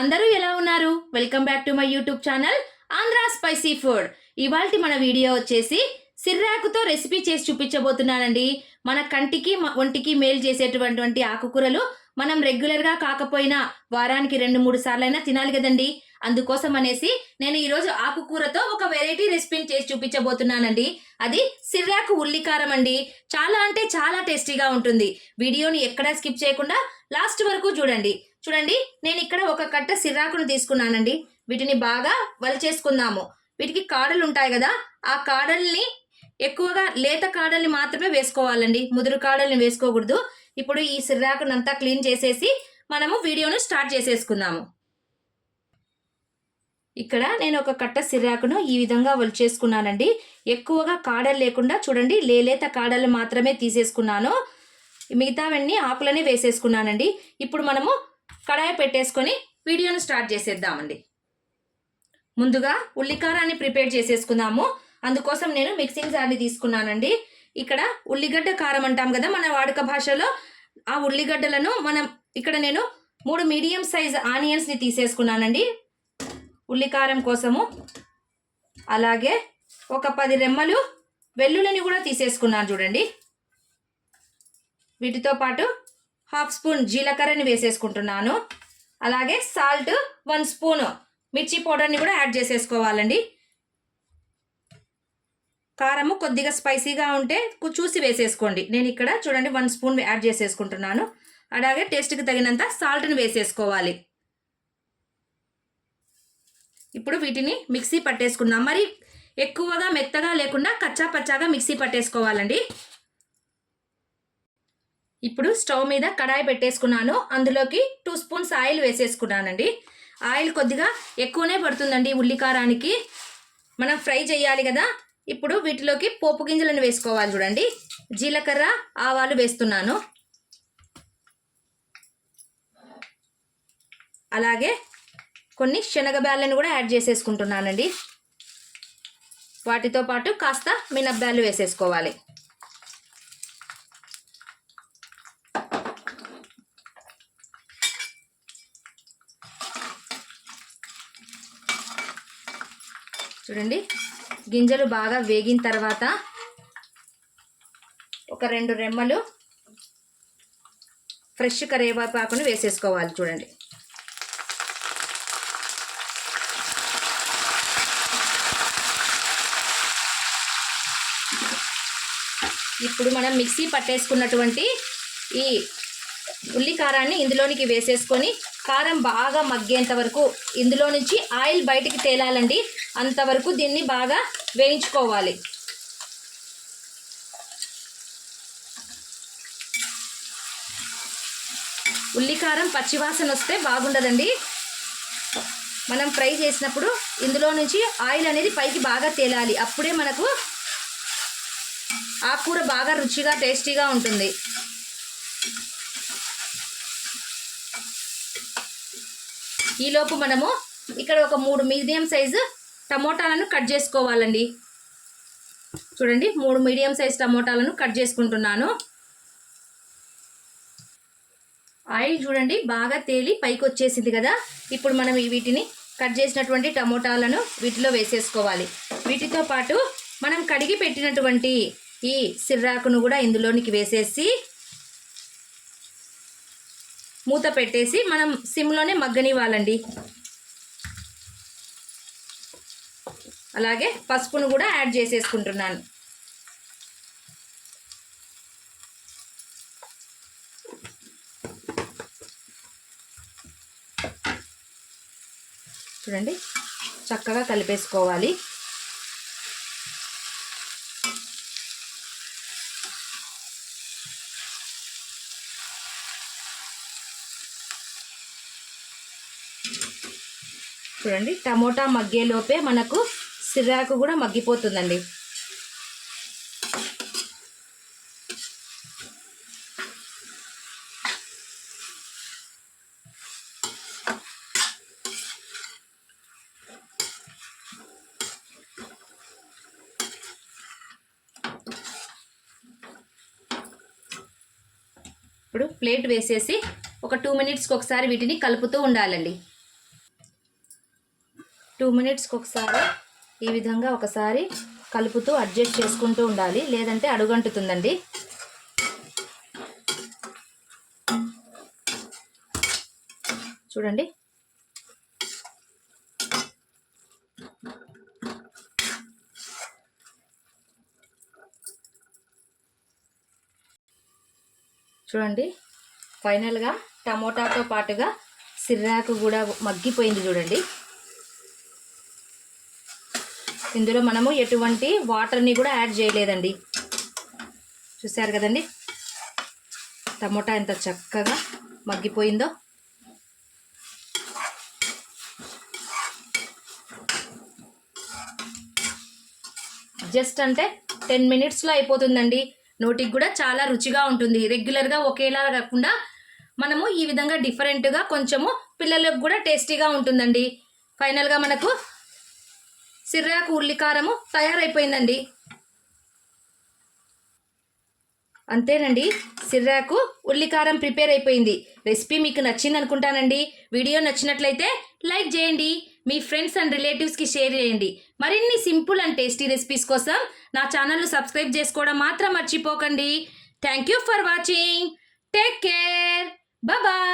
అందరూ ఎలా ఉన్నారు? Welcome back to my YouTube channel Andhra spicy food. ఇవాల్టి మన వీడియో వచ్చేసి సిర్రాకుతో రెసిపీ చేసి చూపించబోతున్నానండి. మన కంటికి ఒంటికి మేలు చేసేటువంటి ఆకుకూరలు మనం రెగ్యులర్గా కాకపోయినా వారానికి 2-3 సార్లైనా తినాలి కదండి. అందుకోసం అనేసి నేను ఈరోజు ఆకుకూరతో ఒక వెరైటీ రెసిపీని చేసి చూపించబోతున్నానండి. అది సిర్రాకు ఉల్లికారం అండి. చాలా అంటే చాలా టేస్టీగా ఉంటుంది. వీడియోని ఎక్కడా స్కిప్ చేయకుండా లాస్ట్ వరకు చూడండి. నేను ఇక్కడ ఒక కట్ట సిర్రాకును తీసుకున్నానండి. వీటిని బాగా వలిచేసుకుందాము. వీటికి కాడలు ఉంటాయి కదా, ఆ కాడల్ని ఎక్కువగా లేత కాడల్ని మాత్రమే వేసుకోవాలండి, ముదురు కాడల్ని వేసుకోకూడదు. ఇప్పుడు ఈ సిర్రాకునంతా క్లీన్ చేసేసి మనము వీడియోను స్టార్ట్ చేసేసుకుందాము. ఇక్కడ నేను ఒక కట్ట సిర్రాకును ఈ విధంగా వలిచేసుకున్నానండి. ఎక్కువగా కాడలు లేకుండా చూడండి, లేత కాడలు మాత్రమే తీసేసుకున్నాను. మిగతావన్నీ ఆకులనే వేసేసుకున్నానండి. ఇప్పుడు మనము కడాయి పెట్టేసుకొని వీడియోను స్టార్ట్ చేసేద్దామండి. ముందుగా ఉల్లికారాన్ని ప్రిపేర్ చేసేసుకుందాము. అందుకోసం నేను మిక్సింగ్ జార్ని తీసుకున్నానండి. ఇక్కడ ఉల్లిగడ్డ కారం అంటాం కదా మన వాడుక భాషలో, ఆ ఉల్లిగడ్డలను నేను 3 మీడియం సైజ్ ఆనియన్స్ని తీసేసుకున్నానండి ఉల్లికారం కోసము. అలాగే ఒక 10 రెమ్మలు వెల్లుల్లిని కూడా తీసేసుకున్నాను చూడండి. వీటితో పాటు 1/2 స్పూన్ జీలకర్రని వేసేసుకుంటున్నాను. అలాగే సాల్ట్ 1 స్పూన్ మిర్చి పౌడర్ని కూడా యాడ్ చేసేసుకోవాలండి. కారము కొద్దిగా స్పైసీగా ఉంటే చూసి వేసేసుకోండి. నేను ఇక్కడ చూడండి 1 స్పూన్ యాడ్ చేసేసుకుంటున్నాను. అలాగే టేస్ట్కి తగినంత సాల్ట్ని వేసేసుకోవాలి. ఇప్పుడు వీటిని మిక్సీ పట్టేసుకుందాం. మరి ఎక్కువగా మెత్తగా లేకుండా కచ్చా పచ్చాగా మిక్సీ పట్టేసుకోవాలండి. ఇప్పుడు స్టవ్ మీద కడాయి పెట్టేసుకున్నాను. అందులోకి 2 స్పూన్స్ ఆయిల్ వేసేసుకున్నానండి. ఆయిల్ కొద్దిగా ఎక్కువనే పడుతుందండి ఉల్లికారానికి, మనం ఫ్రై చేయాలి కదా. ఇప్పుడు వీటిలోకి పోపు గింజలను వేసుకోవాలి చూడండి. జీలకర్ర, ఆవాలు వేస్తున్నాను. అలాగే కొన్ని శనగబ్యాళ్ళను కూడా యాడ్ చేసేసుకుంటున్నానండి. వాటితో పాటు కాస్త మినప్పాలు వేసేసుకోవాలి. చూడండి, గింజలు బాగా వేగిన తర్వాత ఒక 2 రెమ్మలు ఫ్రెష్ కరివేపాకును వేసేసుకోవాలి చూడండి. ఇప్పుడు మనం మిక్సీ పట్టేసుకున్నటువంటి ఈ ఉల్లికారాన్ని ఇందులోనికి వేసేసుకొని కారం బాగా మగ్గేంత వరకు, ఇందులో నుంచి ఆయిల్ బయటికి తేలాలండి, అంతవరకు దీన్ని బాగా వేయించుకోవాలి. ఉల్లికారం పచ్చివాసన వస్తే బాగుండదండి. మనం ఫ్రై చేసినప్పుడు ఇందులో నుంచి ఆయిల్ అనేది పైకి బాగా తేలాలి. అప్పుడే మనకు ఆ కూర బాగా రుచిగా టేస్టీగా ఉంటుంది. ఈలోపు మనము ఇక్కడ ఒక 3 మీడియం సైజు టమోటాలను కట్ చేసుకోవాలండి. చూడండి, 3 మీడియం సైజ్ టమోటాలను కట్ చేసుకుంటున్నాను. ఆయిల్ చూడండి బాగా తేలి పైకి వచ్చేసింది కదా. ఇప్పుడు మనం వీటిని కట్ చేసినటువంటి టమోటాలను వీటిలో వేసేసుకోవాలి. వీటితో పాటు మనం కడిగి పెట్టినటువంటి ఈ సిర్రాకును కూడా ఇందులోనికి వేసేసి మూత పెట్టేసి మనం సిమ్లోనే మగ్గనివ్వాలండి. అలాగే పసుపును కూడా యాడ్ చేసేసుకుంటున్నాను. చూడండి, చక్కగా కలిపేసుకోవాలి. చూడండి, టమోటా మగ్గేలోపే మనకు సిర్రాకు కూడా మగ్గిపోతుందండి. ఇప్పుడు ప్లేట్ వేసేసి ఒక 2 మినిట్స్కి ఒకసారి వీటిని కలుపుతూ ఉండాలండి. 2 మినిట్స్కి ఒకసారి ఈ విధంగా ఒకసారి కలుపుతూ అడ్జస్ట్ చేసుకుంటూ ఉండాలి, లేదంటే అడుగంటుతుందండి. చూడండి. చూడండి, ఫైనల్గా టమోటాతో పాటుగా సిర్రాకు కూడా మగ్గిపోయింది చూడండి. ఇందులో మనము ఎటువంటి వాటర్ని కూడా యాడ్ చేయలేదండి. చూశారు కదండి టమోటా ఎంత చక్కగా మగ్గిపోయిందో. జస్ట్ అంటే 10 మినిట్స్లో అయిపోతుందండి. నోటికి కూడా చాలా రుచిగా ఉంటుంది. రెగ్యులర్గా ఒకేలా కాకుండా మనము ఈ విధంగా డిఫరెంట్గా కొంచెము పిల్లలకు కూడా టేస్టీగా ఉంటుందండి. ఫైనల్గా మనకు సిర్రాకు ఉల్లికారము తయారైపోయిందండి. అంతేనండి, సిర్రాకు ఉల్లికారం ప్రిపేర్ అయిపోయింది. రెసిపీ మీకు నచ్చింది అనుకుంటానండి. వీడియో నచ్చినట్లయితే లైక్ చేయండి, మీ ఫ్రెండ్స్ అండ్ రిలేటివ్స్కి షేర్ చేయండి. మరిన్ని సింపుల్ అండ్ టేస్టీ రెసిపీస్ కోసం నా ఛానల్ను సబ్స్క్రైబ్ చేసుకోవడం మాత్రం మర్చిపోకండి. Thank you for watching. Take care. Bye.